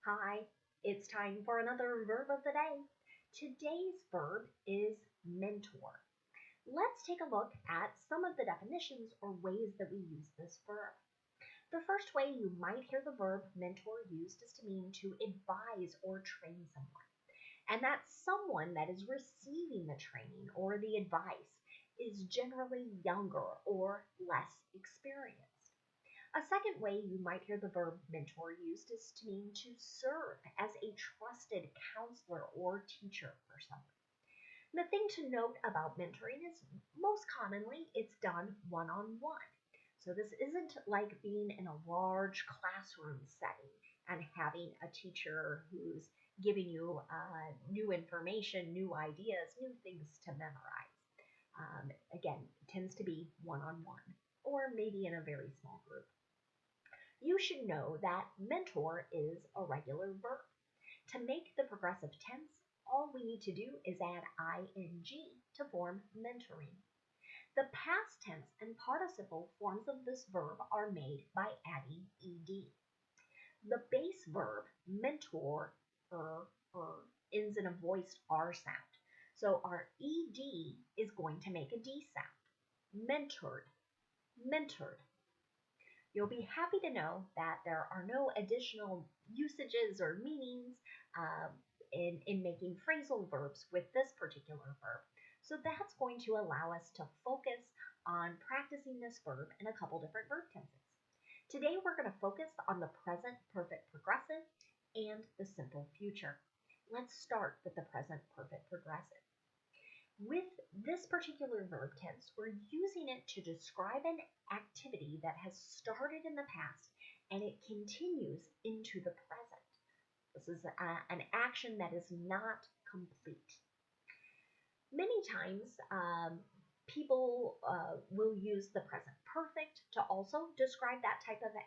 Hi, it's time for another verb of the day. Today's verb is mentor. Let's take a look at some of the definitions or ways that we use this verb. The first way you might hear the verb mentor used is to mean to advise or train someone. And that someone that is receiving the training or the advice is generally younger or less experienced. A second way you might hear the verb mentor used is to mean to serve as a trusted counselor or teacher for someone. The thing to note about mentoring is most commonly it's done one-on-one. So this isn't like being in a large classroom setting and having a teacher who's giving you new information, new ideas, new things to memorize. Again, it tends to be one-on-one or maybe in a very small group. You should know that mentor is a regular verb. To make the progressive tense, all we need to do is add ing to form mentoring. The past tense and participle forms of this verb are made by adding ed. The base verb mentor ends in a voiced R sound. So our ed is going to make a D sound. Mentored, mentored. You'll be happy to know that there are no additional usages or meanings in making phrasal verbs with this particular verb. So that's going to allow us to focus on practicing this verb in a couple different verb tenses. Today we're going to focus on the present perfect progressive and the simple future. Let's start with the present perfect progressive. With this particular verb tense, we're using it to describe an activity that has started in the past and it continues into the present. This is an action that is not complete. Many times, people will use the present perfect to also describe that type of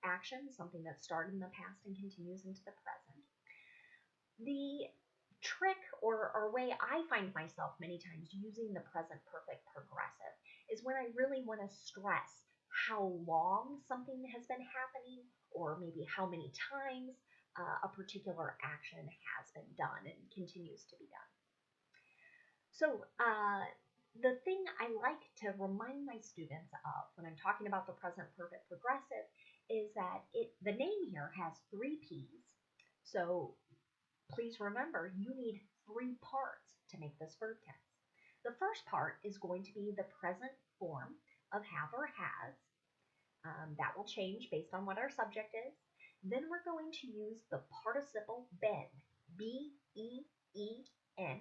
action, something that started in the past and continues into the present. The trick or way I find myself many times using the present perfect progressive is when I really want to stress how long something has been happening or maybe how many times a particular action has been done and continues to be done. So the thing I like to remind my students of when I'm talking about the present perfect progressive is that the name here has three P's. So please remember, you need three parts to make this verb tense. The first part is going to be the present form of have or has. That will change based on what our subject is. Then we're going to use the participle been, B-E-E-N,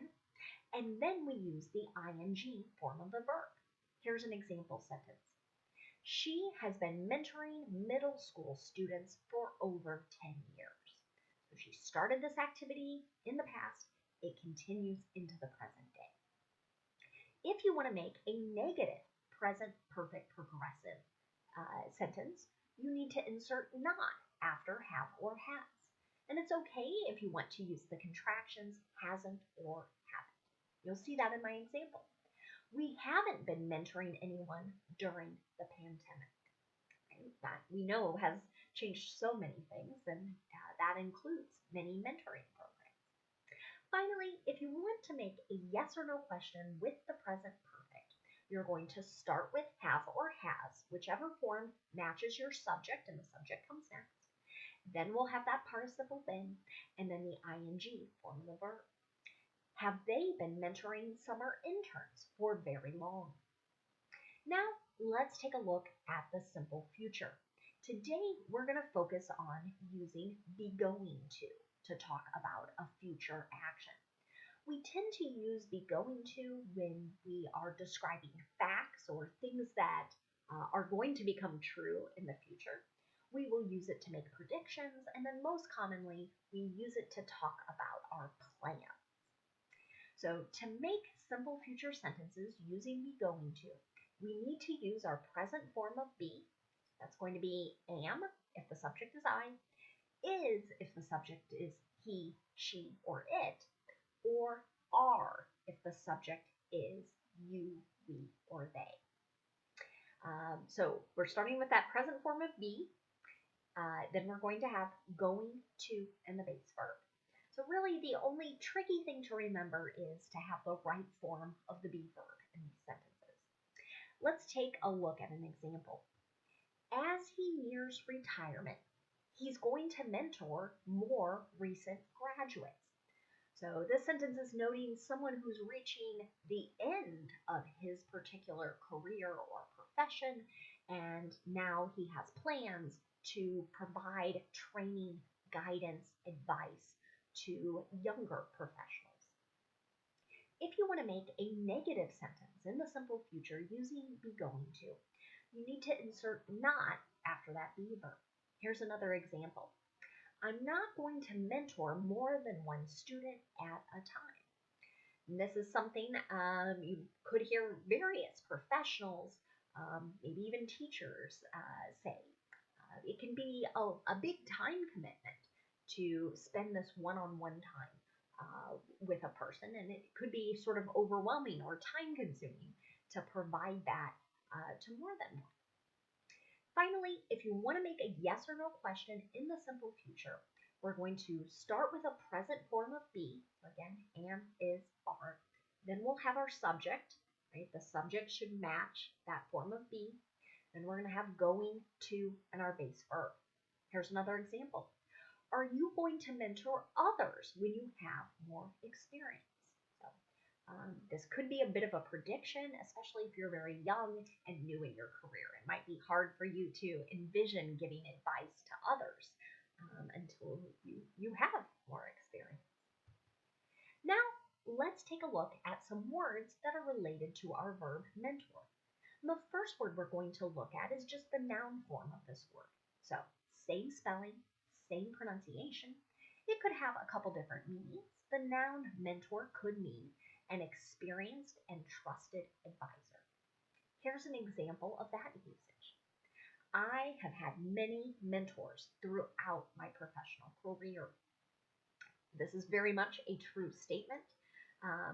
and then we use the ing form of the verb. Here's an example sentence. She has been mentoring middle school students for over 10 years. So she started this activity in the past, it continues into the present day. If you want to make a negative present perfect progressive sentence, you need to insert not after have or has. And it's okay if you want to use the contractions hasn't or haven't. You'll see that in my example. We haven't been mentoring anyone during the pandemic. That we know has changed so many things, and that includes many mentoring programs. Finally, if you want to make a yes or no question with the present perfect, you're going to start with have or has, whichever form matches your subject, and the subject comes next. Then we'll have that participle been, and then the ing form of the verb. Have they been mentoring summer interns for very long? Now, let's take a look at the simple future. Today, we're going to focus on using be going to talk about a future action. We tend to use be going to when we are describing facts or things that are going to become true in the future. We will use it to make predictions, and then most commonly, we use it to talk about our plans. So to make simple future sentences using be going to, we need to use our present form of be. That's going to be am if the subject is I, is if the subject is he, she, or it, or are if the subject is you, we, or they. So we're starting with that present form of be. Then we're going to have going to and the base verb. So really the only tricky thing to remember is to have the right form of the be verb in these sentences. Let's take a look at an example. As he nears retirement, he's going to mentor more recent graduates. So this sentence is noting someone who's reaching the end of his particular career or profession, and now he has plans to provide training, guidance, advice to younger professionals. If you want to make a negative sentence in the simple future using be going to, you need to insert not after that be verb. Here's another example. I'm not going to mentor more than one student at a time. And this is something you could hear various professionals, maybe even teachers say. It can be a big time commitment to spend this one-on-one time with a person, and it could be sort of overwhelming or time-consuming to provide that to more than one. Finally, if you want to make a yes or no question in the simple future, we're going to start with a present form of be. So again, am, is, are. Then we'll have our subject, right? The subject should match that form of be. Then we're going to have going to and our base verb. Here's another example. Are you going to mentor others when you have more experience? This could be a bit of a prediction, especially if you're very young and new in your career. It might be hard for you to envision giving advice to others until you have more experience. Now, let's take a look at some words that are related to our verb mentor. And the first word we're going to look at is just the noun form of this word. So, same spelling, same pronunciation. It could have a couple different meanings. The noun mentor could mean an experienced and trusted advisor. Here's an example of that usage. I have had many mentors throughout my professional career. This is very much a true statement,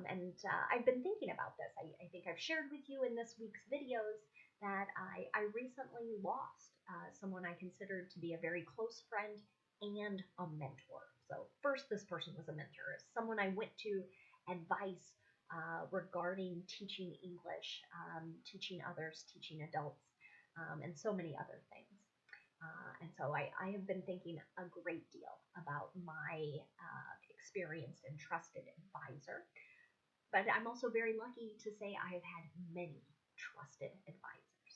and I've been thinking about this. I think I've shared with you in this week's videos that I recently lost someone I considered to be a very close friend and a mentor. So first, this person was a mentor, someone I went to advice regarding teaching English, teaching others, teaching adults, and so many other things. And so I have been thinking a great deal about my experienced and trusted advisor. But I'm also very lucky to say I have had many trusted advisors.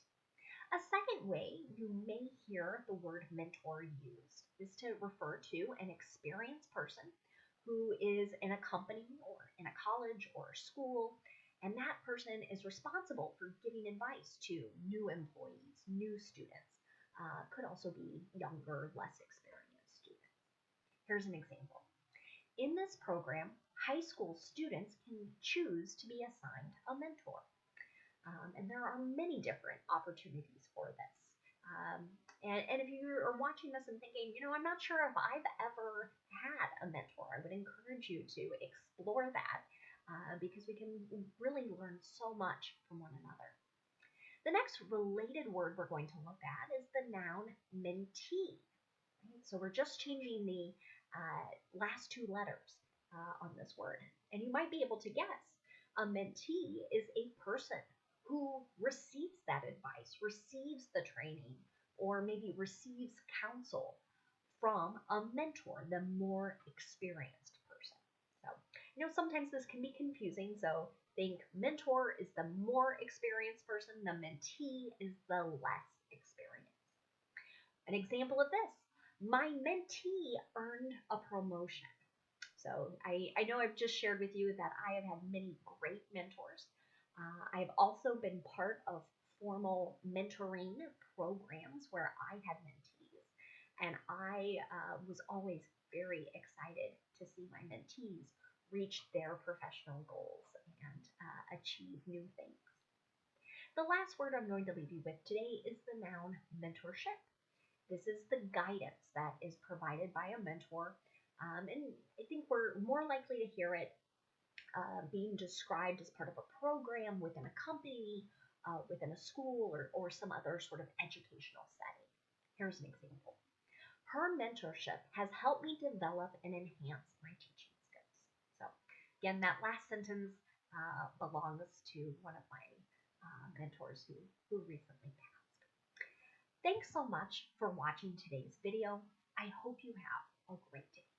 A second way you may hear the word mentor used is to refer to an experienced person who is in a company or in a college or a school, and that person is responsible for giving advice to new employees, new students. Could also be younger, less experienced students. Here's an example. In this program, high school students can choose to be assigned a mentor. And there are many different opportunities for this. And if you are watching this and thinking, I'm not sure if I've ever had a mentor, I would encourage you to explore that because we can really learn so much from one another. The next related word we're going to look at is the noun mentee. Right? So we're just changing the last two letters on this word. And you might be able to guess. A mentee is a person who receives that advice, receives the training, or maybe receives counsel from a mentor, the more experienced person. So, sometimes this can be confusing. So think mentor is the more experienced person, the mentee is the less experienced. An example of this, my mentee earned a promotion. So I know I've just shared with you that I have had many great mentors. I've also been part of formal mentoring programs where I had mentees, and I was always very excited to see my mentees reach their professional goals and achieve new things. The last word I'm going to leave you with today is the noun mentorship. This is the guidance that is provided by a mentor, and I think we're more likely to hear it being described as part of a program within a company, within a school, or some other sort of educational setting. Here's an example. Her mentorship has helped me develop and enhance my teaching skills. So, again, that last sentence belongs to one of my mentors who recently passed. Thanks so much for watching today's video. I hope you have a great day.